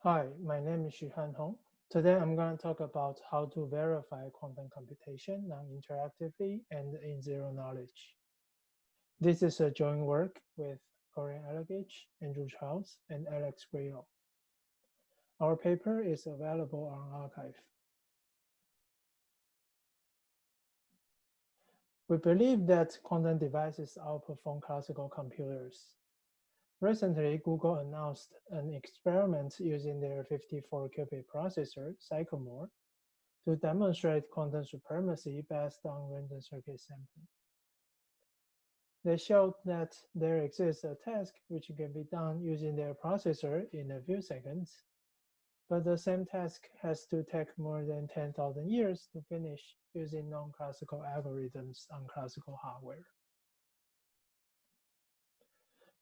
Hi, my name is Shih-Han. Today I'm going to talk about how to verify quantum computation non-interactively and in zero knowledge. This is a joint work with Gorjan Alagic, Andrew Charles, and Alex Grilo. Our paper is available on arXiv. We believe that quantum devices outperform classical computers. Recently, Google announced an experiment using their 54-qubit processor, Sycamore, to demonstrate quantum supremacy based on random circuit sampling. They showed that there exists a task which can be done using their processor in a few seconds, but the same task has to take more than 10,000 years to finish using non-classical algorithms on classical hardware.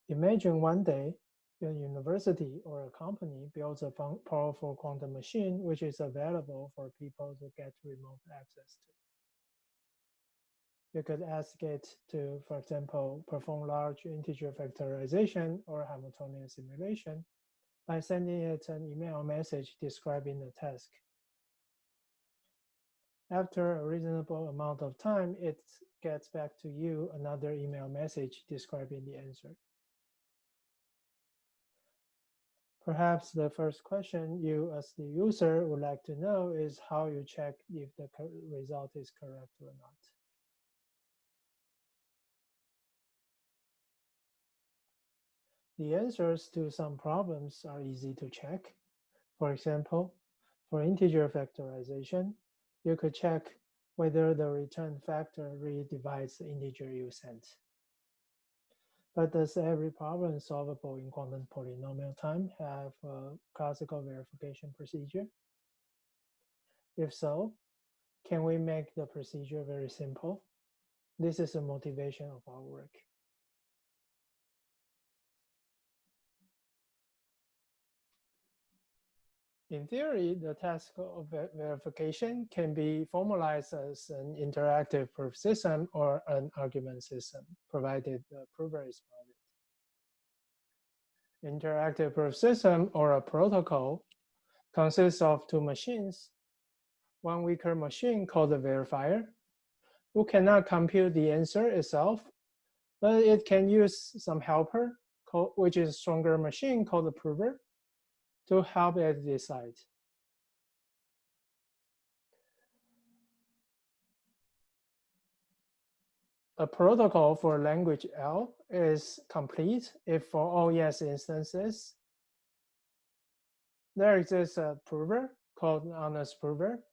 Imagine one day, a university or a company builds a powerful quantum machine which is available for people to get remote access to. You could ask it to, for example, perform large integer factorization or Hamiltonian simulation by sending it an email message describing the task. After a reasonable amount of time, it gets back to you another email message describing the answer. Perhaps the first question you as the user would like to know is how you check if the result is correct or not. The answers to some problems are easy to check. For example, for integer factorization, you could check whether the return factor really divides the integer you sent. But does every problem solvable in quantum polynomial time have a classical verification procedure? If so, can we make the procedure very simple? This is the motivation of our work. In theory, the task of verification can be formalized as an interactive proof system or an argument system, provided the prover is valid. Interactive proof system or a protocol consists of two machines. One weaker machine called the verifier, who cannot compute the answer itself, but it can use some helper, which is a stronger machine called the prover, to help it decide. A protocol for language L is complete if for all yes instances, there exists a prover called honest prover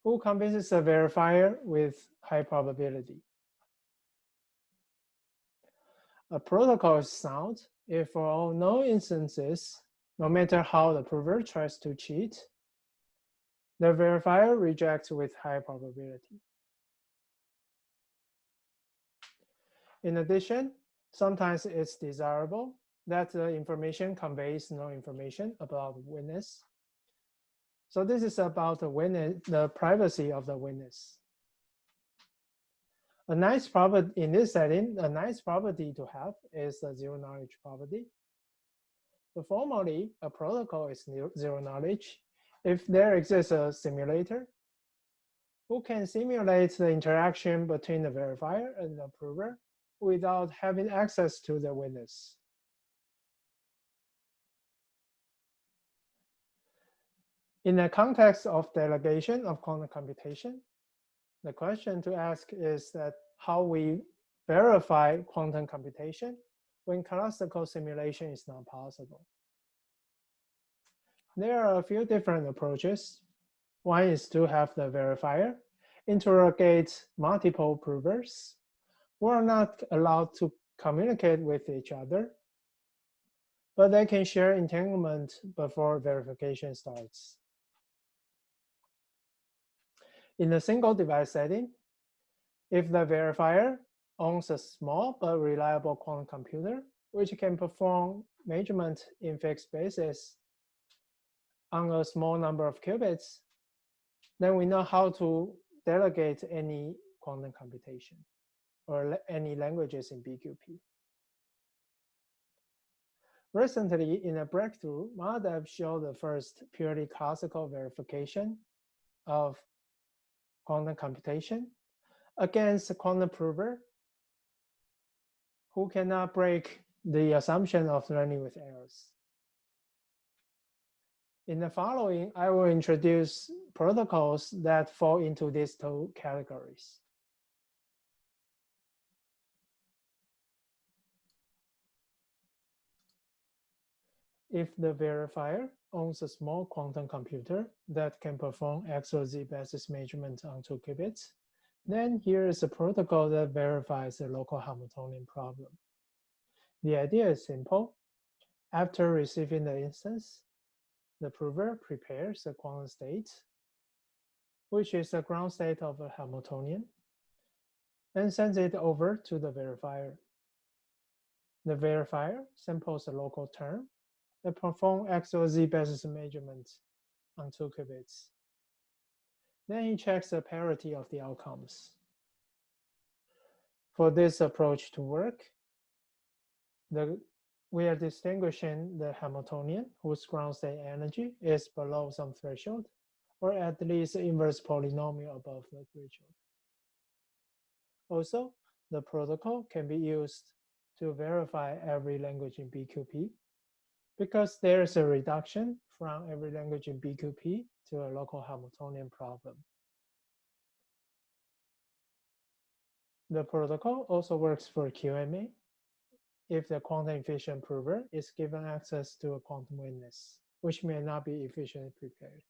who convinces a verifier with high probability. A protocol is sound if for all no instances, no matter how the prover tries to cheat, the verifier rejects with high probability. In addition, sometimes it's desirable that the information conveys no information about the witness. So this is about the privacy of the witness. A nice property in this setting, a nice property to have is the zero knowledge property. So formally, a protocol is zero knowledge if there exists a simulator who can simulate the interaction between the verifier and the prover without having access to the witness. In the context of delegation of quantum computation, the question to ask is that how we verify quantum computation when classical simulation is not possible. There are a few different approaches. One is to have the verifier interrogate multiple provers who are not allowed to communicate with each other, but they can share entanglement before verification starts. In a single device setting, if the verifier owns a small but reliable quantum computer, which can perform measurement in fixed spaces on a small number of qubits, then we know how to delegate any quantum computation or any languages in BQP. Recently, in a breakthrough, MADEV showed the first purely classical verification of quantum computation against a quantum prover who cannot break the assumption of learning with errors. In the following, I will introduce protocols that fall into these two categories. If the verifier owns a small quantum computer that can perform X or Z basis measurements on 2 qubits, then here is a protocol that verifies the local Hamiltonian problem. The idea is simple. After receiving the instance, the prover prepares a quantum state, which is the ground state of a Hamiltonian, and sends it over to the verifier. The verifier samples a local term and performs X or Z basis measurements on 2 qubits. Then he checks the parity of the outcomes. For this approach to work, we are distinguishing the Hamiltonian whose ground state energy is below some threshold, or at least inverse polynomial above the threshold. Also, the protocol can be used to verify every language in BQP because there is a reduction from every language in BQP to a local Hamiltonian problem. The protocol also works for QMA if the quantum efficient prover is given access to a quantum witness, which may not be efficiently prepared.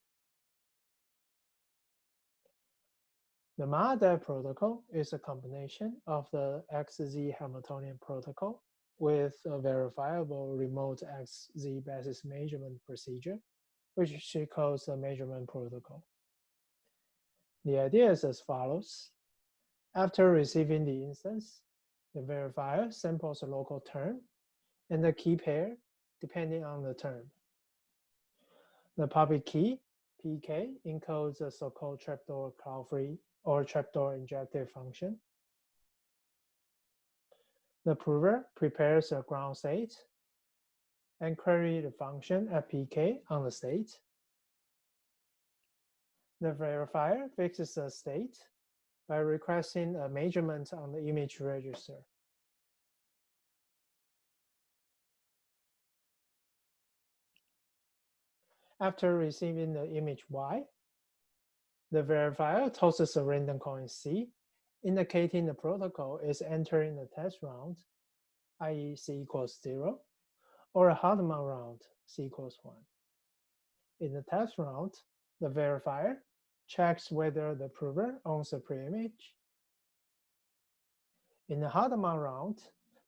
The MADEV protocol is a combination of the XZ Hamiltonian protocol with a verifiable remote XZ basis measurement procedure, which she calls a measurement protocol. The idea is as follows. After receiving the instance, the verifier samples a local term and the key pair depending on the term. The public key, PK, encodes a so-called trapdoor cloud-free or trapdoor injective function. The prover prepares a ground state and queries the function at PK on the state. The verifier fixes the state by requesting a measurement on the image register. After receiving the image Y, the verifier tosses a random coin C, indicating the protocol is entering the test round, i.e. C equals 0, or a Hardeman round, C equals 1. In the test round, the verifier checks whether the prover owns a preimage. In the Hardeman round,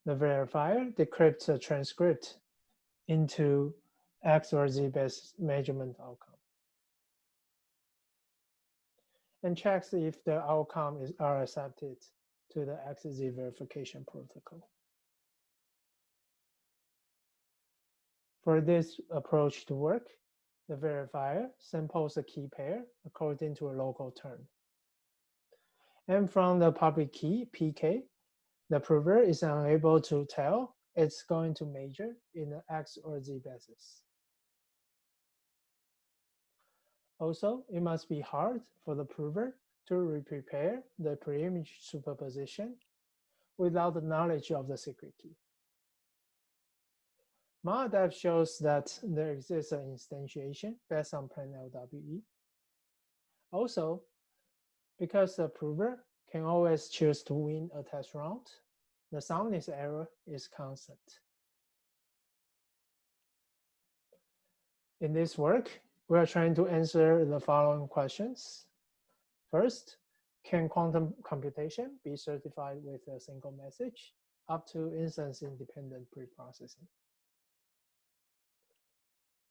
the verifier decrypts a transcript into X or Z based measurement outcome and checks if the outcome are accepted to the XZ verification protocol. For this approach to work, the verifier samples a key pair according to a local term. And from the public key, PK, the prover is unable to tell it's going to measure in the X or Z basis. Also, it must be hard for the prover to re-prepare the preimage superposition without the knowledge of the secret key. MADEV shows that there exists an instantiation based on plain LWE. Also, because the prover can always choose to win a test round, the soundness error is constant. In this work, we are trying to answer the following questions. First, can quantum computation be certified with a single message up to instance-independent preprocessing?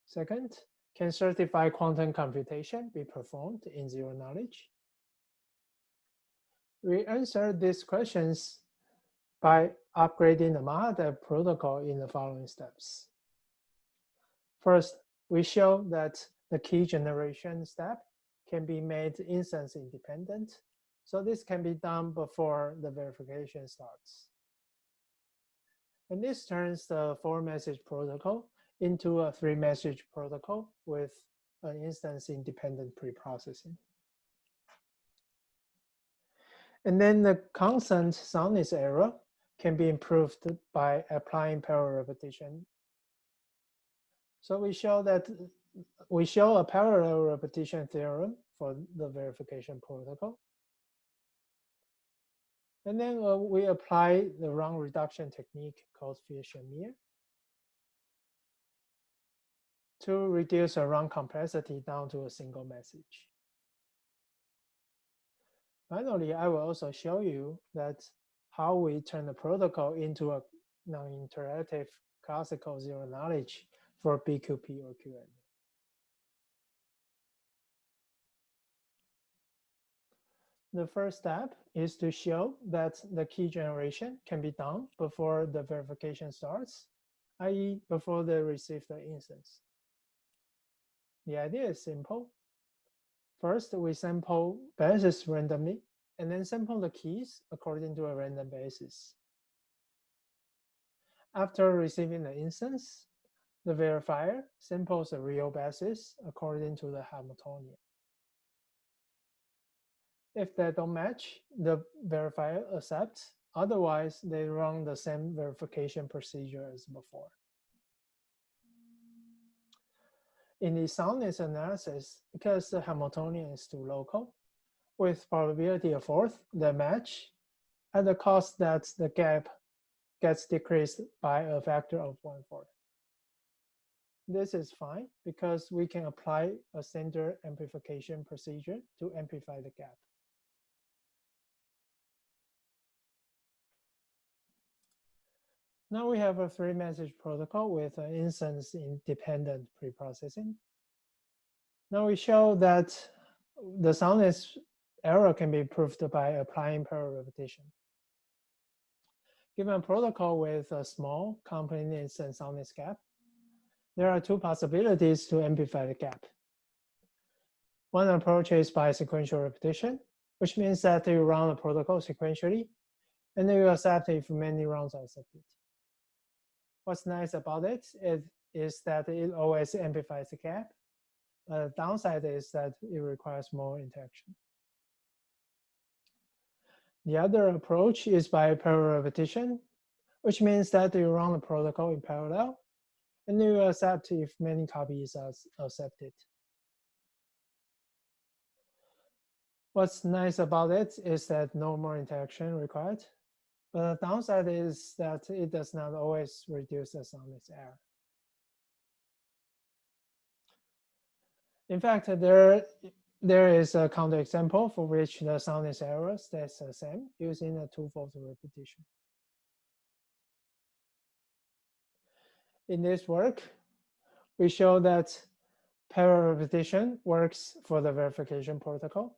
Second, can certified quantum computation be performed in zero knowledge? We answered these questions by upgrading the MADEV protocol in the following steps. First, we show that the key generation step can be made instance independent, so this can be done before the verification starts. And this turns the 4-message protocol into a 3-message protocol with an instance-independent preprocessing. And then the constant soundness error can be improved by applying parallel repetition. So we show a parallel repetition theorem for the verification protocol. And then we apply the round reduction technique called Fisher-Meyer to reduce a round complexity down to a single message. Finally, I will also show you that how we turn the protocol into a non-interactive classical zero knowledge for BQP or QMA. The first step is to show that the key generation can be done before the verification starts, i.e. before they receive the instance. The idea is simple. First, we sample bases randomly, and then sample the keys according to a random basis. After receiving the instance, the verifier samples the real basis according to the Hamiltonian. If they don't match, the verifier accepts. Otherwise, they run the same verification procedure as before. In the soundness analysis, because the Hamiltonian is too local, with probability of fourth, they match at the cost that the gap gets decreased by a factor of 1/4. This is fine because we can apply a standard amplification procedure to amplify the gap. Now we have a 3-message protocol with an instance-independent preprocessing. Now we show that the soundness error can be proved by applying parallel repetition. Given a protocol with a small completeness and soundness gap, there are 2 possibilities to amplify the gap. One approach is by sequential repetition, which means that you run the protocol sequentially, and then you accept if many rounds are accepted. What's nice about it is that it always amplifies the gap. The downside is that it requires more interaction. The other approach is by parallel repetition, which means that you run the protocol in parallel, and you accept if many copies are accepted. What's nice about it is that no more interaction required. But the downside is that it does not always reduce the soundness error. In fact, there is a counterexample for which the soundness error stays the same using a 2-fold repetition. In this work, we show that parallel repetition works for the verification protocol.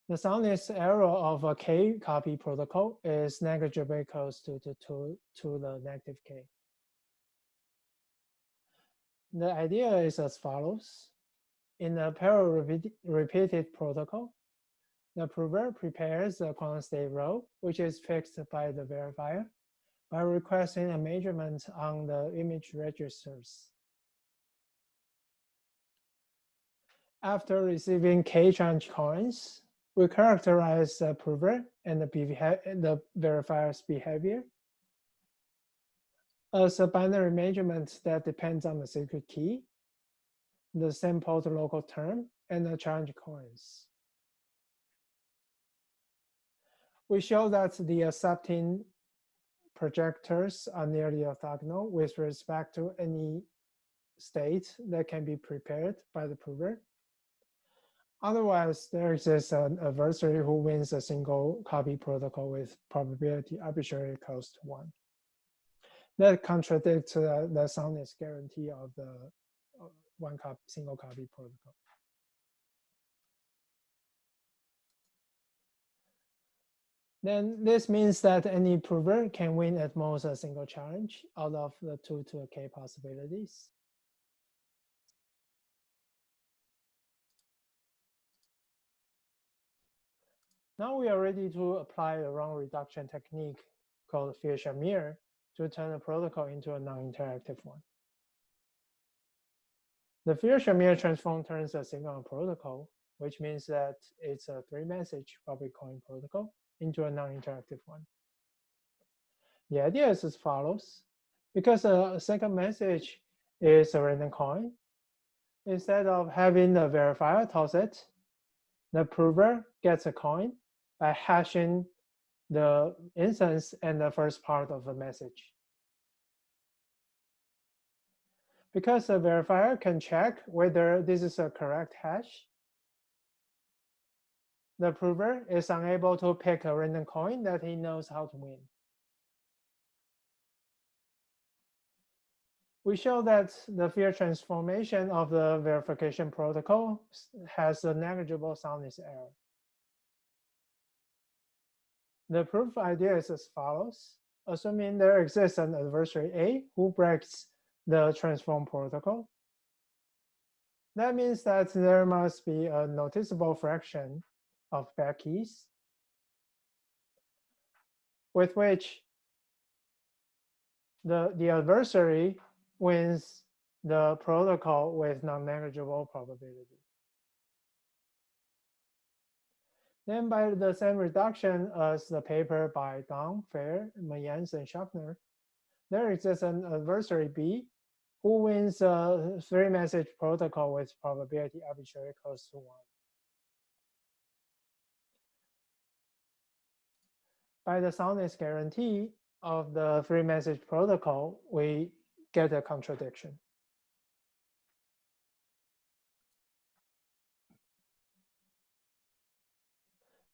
The soundness error of a k copy protocol is negligibly close to the negative k. The idea is as follows. In a parallel repeated protocol, the prover prepares the quantum state row, which is fixed by the verifier, by requesting a measurement on the image registers. After receiving k change coins, we characterize the prover and the verifier's behavior as a binary measurement that depends on the secret key, the sampled local term, and the change coins. We show that the accepting projectors are nearly orthogonal with respect to any state that can be prepared by the prover. Otherwise, there exists an adversary who wins a single copy protocol with probability arbitrarily close to 1. That contradicts the soundness guarantee of the single copy protocol. Then this means that any prover can win at most a single challenge out of the 2 to a k possibilities. Now we are ready to apply a round reduction technique called Shih-Han to turn the protocol into a non-interactive one. The Shih-Han transform turns a signal protocol, which means that it's a 3-message public coin protocol, into a non-interactive one. The idea is as follows. Because a second message is a random coin, instead of having the verifier toss it, the prover gets a coin by hashing the instance and the first part of the message. Because the verifier can check whether this is a correct hash, the prover is unable to pick a random coin that he knows how to win. We show that the field transformation of the verification protocol has a negligible soundness error. The proof idea is as follows. Assuming there exists an adversary A who breaks the transform protocol, that means that there must be a noticeable fraction of bad keys with which the adversary wins the protocol with non-negligible probability. Then by the same reduction as the paper by Dong, Fair, Mayans, and Schaffner, there exists an adversary B who wins a 3-message protocol with probability arbitrarily close to 1. By the soundness guarantee of the 3-message protocol, we get a contradiction.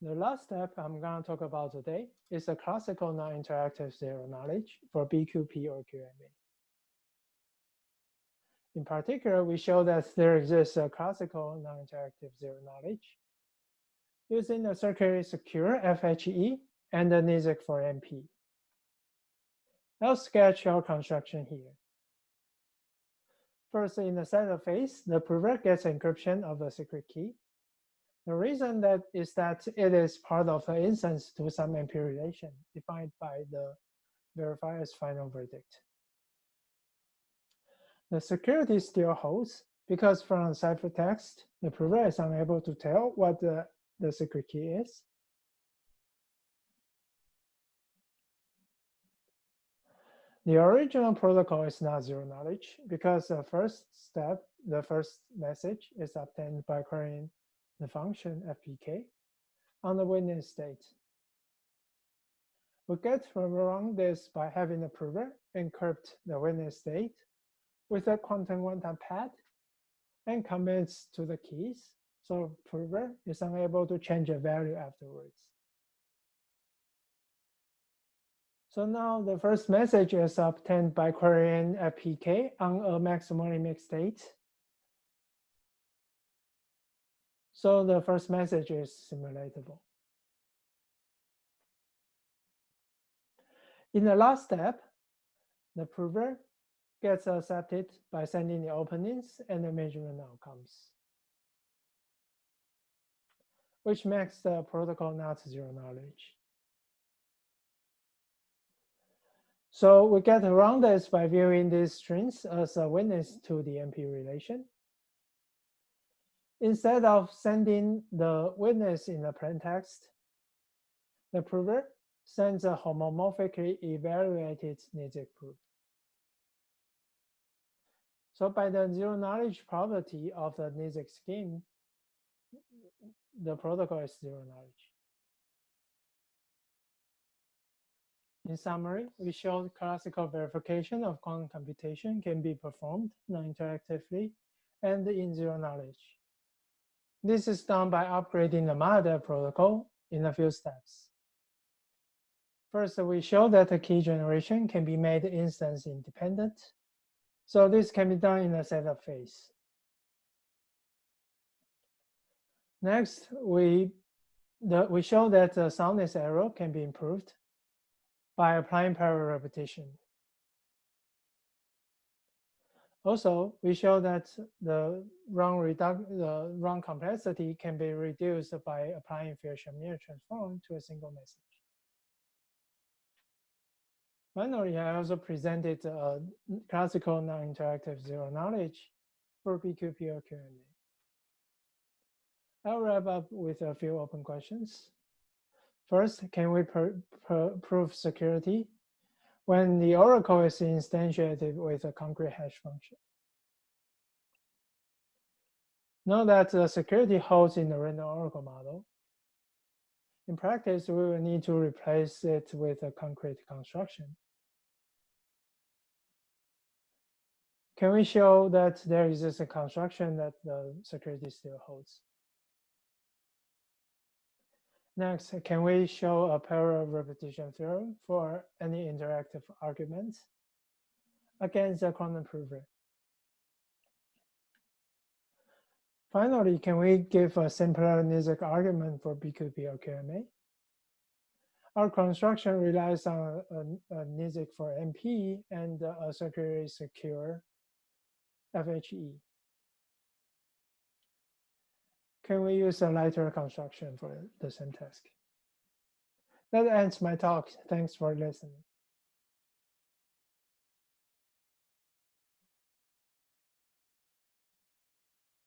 The last step I'm going to talk about today is the classical non-interactive zero-knowledge for BQP or QMA. In particular, we show that there exists a classical non-interactive zero-knowledge using a circularly secure FHE and the NIST for MP. I'll sketch our construction here. First, in the setup phase, the prover gets encryption of the secret key. The reason that is that it is part of the instance to some MP relation defined by the verifier's final verdict. The security still holds because from ciphertext, the prover is unable to tell what the secret key is. The original protocol is not zero-knowledge because the first step, the first message, is obtained by querying the function FPK on the witness state. We get around this by having the prover encrypt the witness state with a quantum one-time pad and commits to the keys, so prover is unable to change a value afterwards. So now the first message is obtained by querying FPK on a maximally mixed state. So the first message is simulatable. In the last step, the prover gets accepted by sending the openings and the measurement outcomes, which makes the protocol not zero-knowledge. So we get around this by viewing these strings as a witness to the MP relation. Instead of sending the witness in the plaintext, the prover sends a homomorphically evaluated NIST proof. So by the zero-knowledge property of the NIST scheme, the protocol is zero-knowledge. In summary, we showed classical verification of quantum computation can be performed non-interactively and in zero-knowledge. This is done by upgrading the Mahadar protocol in a few steps. First, we show that the key generation can be made instance independent. So this can be done in the setup phase. Next, we show that the soundness error can be improved by applying parallel repetition. Also, we show that the wrong complexity can be reduced by applying Shih-Han transform to a single message. Finally, I also presented a classical non-interactive zero-knowledge for BQPO Q&A. I'll wrap up with a few open questions. First, can we prove security when the oracle is instantiated with a concrete hash function? Note that the security holds in the random oracle model. In practice, we will need to replace it with a concrete construction. Can we show that there exists a construction that the security still holds? Next, can we show a parallel repetition theorem for any interactive arguments against the quantum prover? Finally, can we give a simpler NIST argument for BQP or QMA? Our construction relies on a NIST for MP and a security secure FHE. Can we use a lighter construction for the same task? That ends my talk. Thanks for listening.